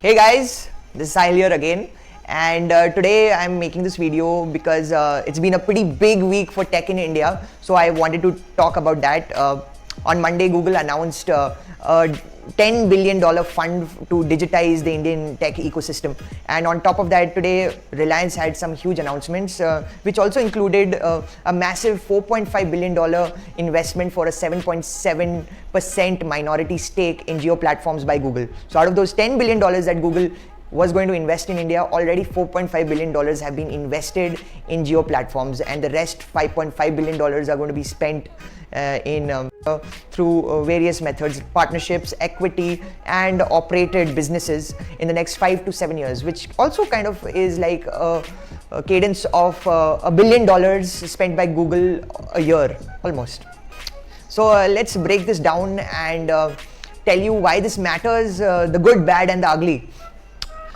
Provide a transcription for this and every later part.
Hey guys, this is Sahil here again, and today I'm making this video because it's been a pretty big week for tech in India, so I wanted to talk about that. On Monday, Google announced a $10 billion fund to digitize the Indian tech ecosystem, and on top of that, today Reliance had some huge announcements, which also included a massive $4.5 billion investment for a 7.7% minority stake in Jio platforms by Google. So out of those $10 billion that Google was going to invest in India, already $4.5 billion have been invested in Jio platforms, and the rest $5.5 billion are going to be spent through various methods, partnerships, equity, and operated businesses in the next 5 to 7 years, which also kind of is like a cadence of $1 billion spent by Google a year almost. So let's break this down and tell you why this matters, the good, bad, and the ugly.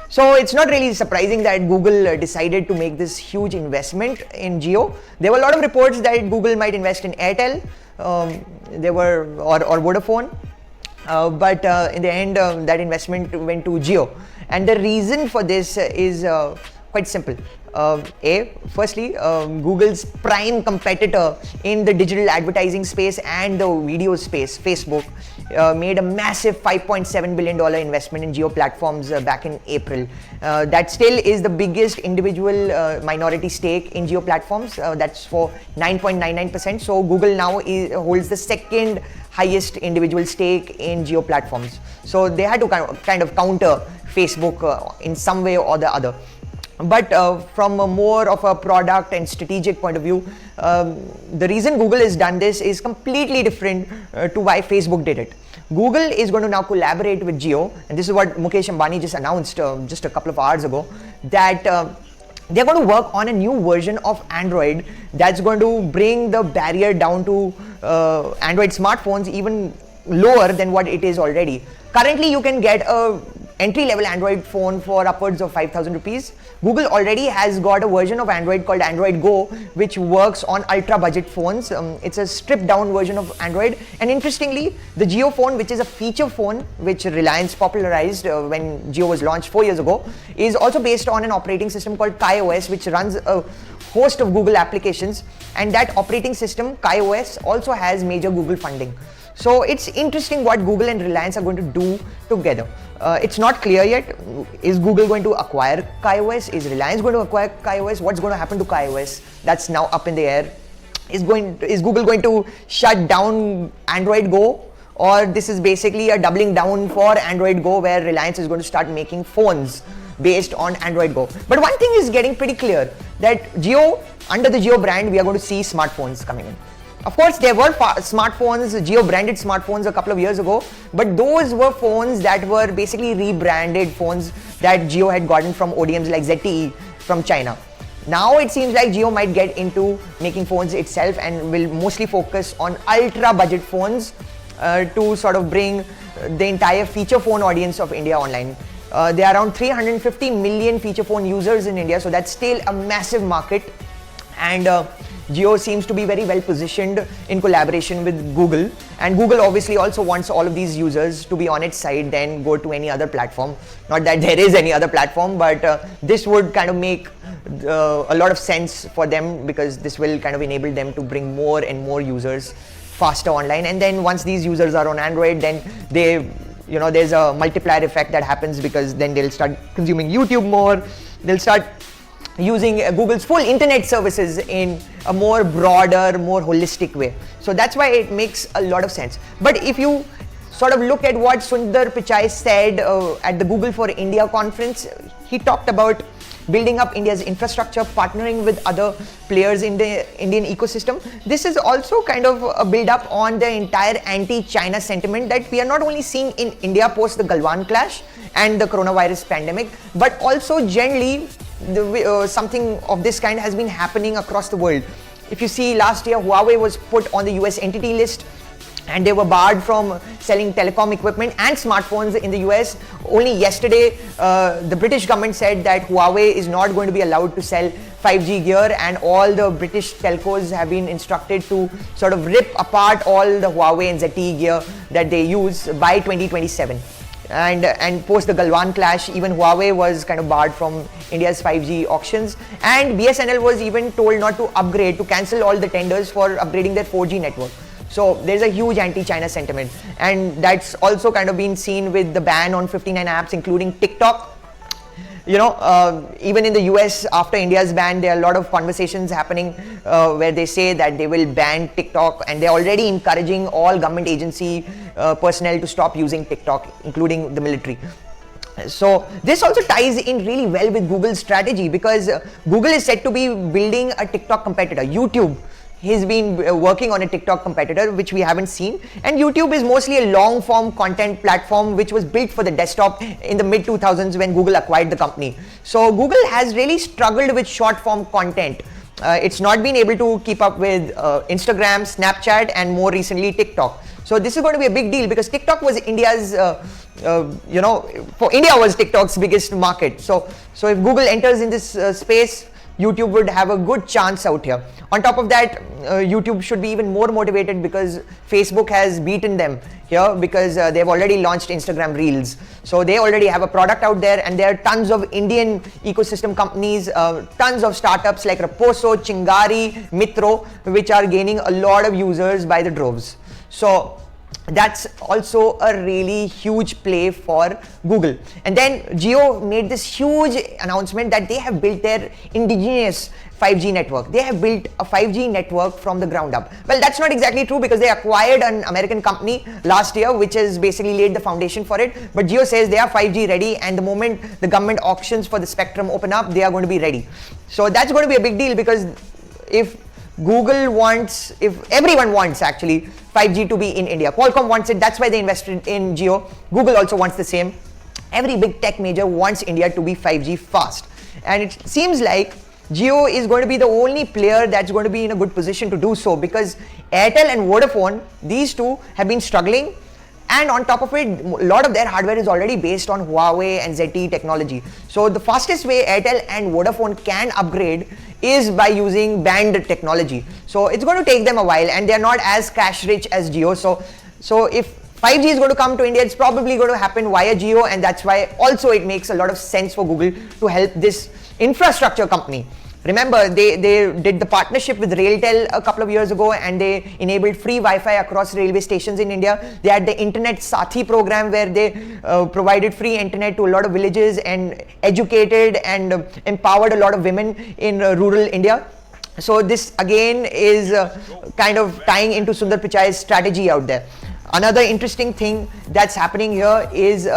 So it's not really surprising that Google decided to make this huge investment in Jio. There were a lot of reports that Google might invest in Airtel, or Vodafone, but in the end that investment went to Jio. And the reason for this is quite simple. Firstly, Google's prime competitor in the digital advertising space and the video space, Facebook, made a massive $5.7 billion investment in Jio platforms back in April. That still is the biggest individual minority stake in Jio platforms. That's for 9.99%. So Google now holds the second highest individual stake in Jio platforms. So they had to kind of counter Facebook in some way or the other. But from a more of a product and strategic point of view, the reason Google has done this is completely different to why Facebook did it. Google is going to now collaborate with Jio, and this is what Mukesh Ambani just announced just a couple of hours ago, that they're going to work on a new version of Android that's going to bring the barrier down to Android smartphones even lower than what it is already. Currently, you can get a entry-level Android phone for upwards of 5,000 rupees. Google already has got a version of Android called Android Go, which works on ultra-budget phones. It's a stripped-down version of Android. And interestingly, the Jio phone, which is a feature phone, which Reliance popularized when Jio was launched 4 years ago, is also based on an operating system called KaiOS, which runs a host of Google applications. And that operating system, KaiOS, also has major Google funding. So it's interesting what Google and Reliance are going to do together. It's not clear yet. Is Google going to acquire KaiOS? Is Reliance going to acquire KaiOS? What's going to happen to KaiOS? That's now up in the air. Is Google going to shut down Android Go? Or this is basically a doubling down for Android Go, where Reliance is going to start making phones based on Android Go. But one thing is getting pretty clear, that Jio, under the Jio brand, we are going to see smartphones coming in. Of course, there were smartphones, Jio-branded smartphones a couple of years ago, but those were phones that were basically rebranded phones that Jio had gotten from ODMs like ZTE from China. Now it seems like Jio might get into making phones itself and will mostly focus on ultra-budget phones to sort of bring the entire feature phone audience of India online. There are around 350 million feature phone users in India, so that's still a massive market. And Jio seems to be very well positioned in collaboration with Google, and Google obviously also wants all of these users to be on its side, then go to any other platform. Not that there is any other platform, but this would kind of make a lot of sense for them, because this will kind of enable them to bring more and more users faster online. And then once these users are on Android, then there's a multiplier effect that happens, because then they'll start consuming YouTube more. They'll start using Google's full internet services in a more broader, more holistic way. So that's why it makes a lot of sense. But if you sort of look at what Sundar Pichai said at the Google for India conference, he talked about building up India's infrastructure, partnering with other players in the Indian ecosystem. This is also kind of a build up on the entire anti-China sentiment that we are not only seeing in India post the Galwan clash and the coronavirus pandemic, but also generally something of this kind has been happening across the world. If you see, last year Huawei was put on the US entity list, and they were barred from selling telecom equipment and smartphones in the US. Only yesterday, the British government said that Huawei is not going to be allowed to sell 5G gear, and all the British telcos have been instructed to sort of rip apart all the Huawei and ZTE gear that they use by 2027. and post the Galwan clash, even Huawei was kind of barred from India's 5G auctions, and BSNL was even told not to upgrade, to cancel all the tenders for upgrading their 4G network. So there's a huge anti-China sentiment, and that's also kind of been seen with the ban on 59 apps, including TikTok. Even in the US, after India's ban, there are a lot of conversations happening where they say that they will ban TikTok, and they're already encouraging all government agency personnel to stop using TikTok, including the military. So this also ties in really well with Google's strategy, because Google is said to be building a TikTok competitor. YouTube, he's been working on a TikTok competitor, which we haven't seen. And YouTube is mostly a long form content platform which was built for the desktop in the mid 2000s when Google acquired the company. So Google has really struggled with short form content. It's not been able to keep up with Instagram, Snapchat, and more recently TikTok. So this is going to be a big deal, because TikTok was India's, for India was TikTok's biggest market. So if Google enters in this space, YouTube would have a good chance out here. On top of that, YouTube should be even more motivated, because Facebook has beaten them here, because they've already launched Instagram Reels. So they already have a product out there, and there are tons of Indian ecosystem companies, tons of startups like Raposo, Chingari, Mitro, which are gaining a lot of users by the droves. So that's also a really huge play for Google. And then Jio made this huge announcement that they have built their indigenous 5G network. They have built a 5G network from the ground up. Well, that's not exactly true, because they acquired an American company last year which has basically laid the foundation for it. But Jio says they are 5G ready, and the moment the government auctions for the spectrum open up, they are going to be ready. So that's going to be a big deal, because if Google wants, if everyone wants actually 5G to be in India, Qualcomm wants it, that's why they invested in Jio. Google also wants the same. Every big tech major wants India to be 5G fast. And it seems like Jio is going to be the only player that's going to be in a good position to do so, because Airtel and Vodafone, these two have been struggling. And on top of it, a lot of their hardware is already based on Huawei and ZTE technology. So the fastest way Airtel and Vodafone can upgrade is by using band technology. So it's going to take them a while, and they're not as cash rich as Jio. So if 5G is going to come to India, it's probably going to happen via Jio, and that's why also it makes a lot of sense for Google to help this infrastructure company. Remember, they did the partnership with RailTel a couple of years ago, and they enabled free Wi-Fi across railway stations in India. They had the Internet Sathi program, where they provided free internet to a lot of villages and educated and empowered a lot of women in rural India. So this again is kind of tying into Sundar Pichai's strategy out there. Another interesting thing that's happening here is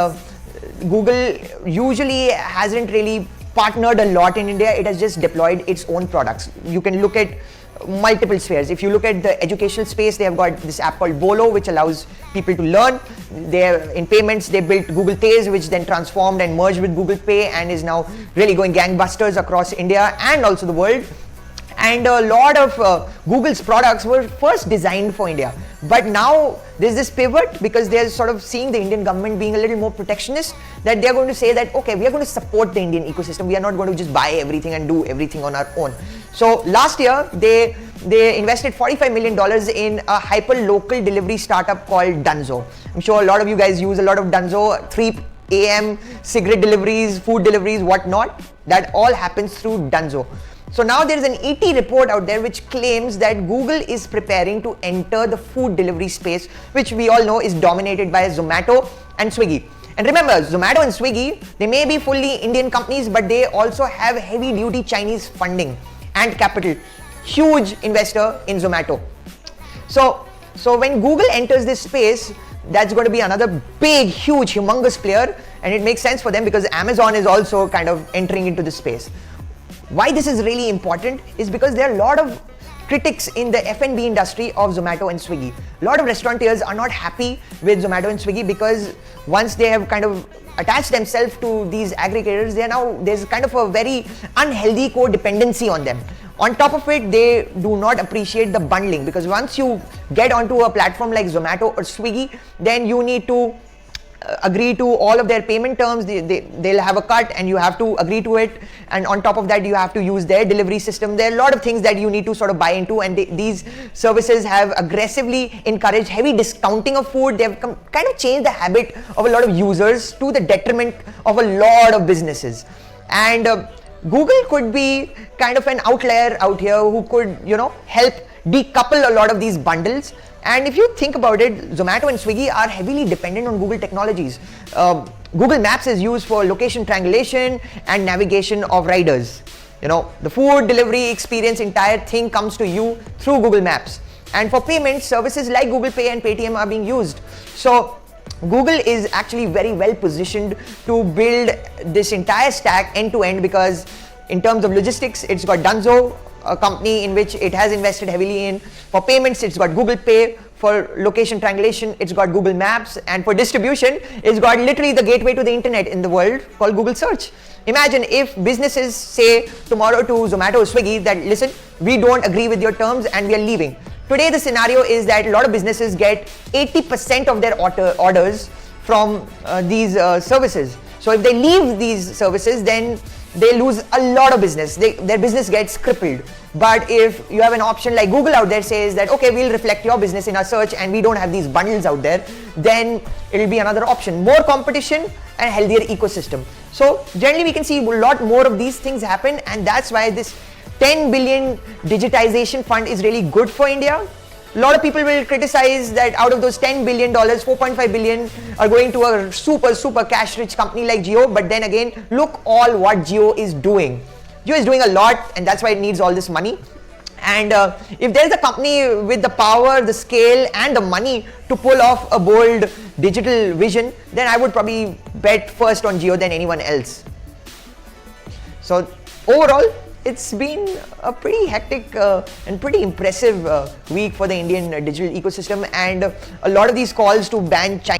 Google usually hasn't really partnered a lot in India. It has just deployed its own products. You can look at multiple spheres. If you look at the educational space, they have got this app called Bolo, which allows people to learn. In payments, they built Google Pay, which then transformed and merged with Google Pay and is now really going gangbusters across India and also the world. And a lot of Google's products were first designed for India. But now there's this pivot, because they're sort of seeing the Indian government being a little more protectionist, that they're going to say that, okay, we are going to support the Indian ecosystem. We are not going to just buy everything and do everything on our own. So last year, they invested $45 million in a hyper-local delivery startup called Dunzo. I'm sure a lot of you guys use a lot of Dunzo, 3 a.m. cigarette deliveries, food deliveries, whatnot. That all happens through Dunzo. So now there is an ET report out there which claims that Google is preparing to enter the food delivery space, which we all know is dominated by Zomato and Swiggy. And remember, Zomato and Swiggy, they may be fully Indian companies, but they also have heavy duty Chinese funding and capital. Huge investor in Zomato. So when Google enters this space, that's going to be another big, huge, humongous player, and it makes sense for them, because Amazon is also kind of entering into this space. Why this is really important is because there are a lot of critics in the F&B industry of Zomato and Swiggy. A lot of restaurateurs are not happy with Zomato and Swiggy, because once they have kind of attached themselves to these aggregators, there's kind of a very unhealthy codependency on them. On top of it, they do not appreciate the bundling, because once you get onto a platform like Zomato or Swiggy, then you need to agree to all of their payment terms. They'll have a cut and you have to agree to it, and on top of that you have to use their delivery system. There are a lot of things that you need to sort of buy into, and these services have aggressively encouraged heavy discounting of food. They've kind of changed the habit of a lot of users to the detriment of a lot of businesses. And Google could be kind of an outlier out here who could, help decouple a lot of these bundles. And if you think about it, Zomato and Swiggy are heavily dependent on Google technologies. Google Maps is used for location triangulation and navigation of riders. The food delivery experience, entire thing comes to you through Google Maps. And for payments, services like Google Pay and Paytm are being used. So Google is actually very well positioned to build this entire stack end to end, because in terms of logistics, it's got Dunzo, a company in which it has invested heavily in. For payments, it's got Google Pay. For location triangulation, it's got Google Maps. And for distribution, it's got literally the gateway to the internet in the world called Google Search. Imagine if businesses say tomorrow to Zomato or Swiggy that, listen, we don't agree with your terms and we are leaving. Today, the scenario is that a lot of businesses get 80% of their orders from these services. So if they leave these services, then they lose a lot of business. Their business gets crippled. But if you have an option like Google out there says that, okay, we'll reflect your business in our search and we don't have these bundles out there, then it'll be another option. More competition and healthier ecosystem. So generally we can see a lot more of these things happen, and that's why this 10 billion digitization fund is really good for India. A lot of people will criticize that out of those $10 billion, 4.5 billion are going to a super cash rich company like Jio. But then again, look all what Jio is doing. Jio is doing a lot, and that's why it needs all this money. And if there's a company with the power, the scale and the money to pull off a bold digital vision, then I would probably bet first on Jio than anyone else. So overall, it's been a pretty hectic and pretty impressive week for the Indian digital ecosystem, and a lot of these calls to ban China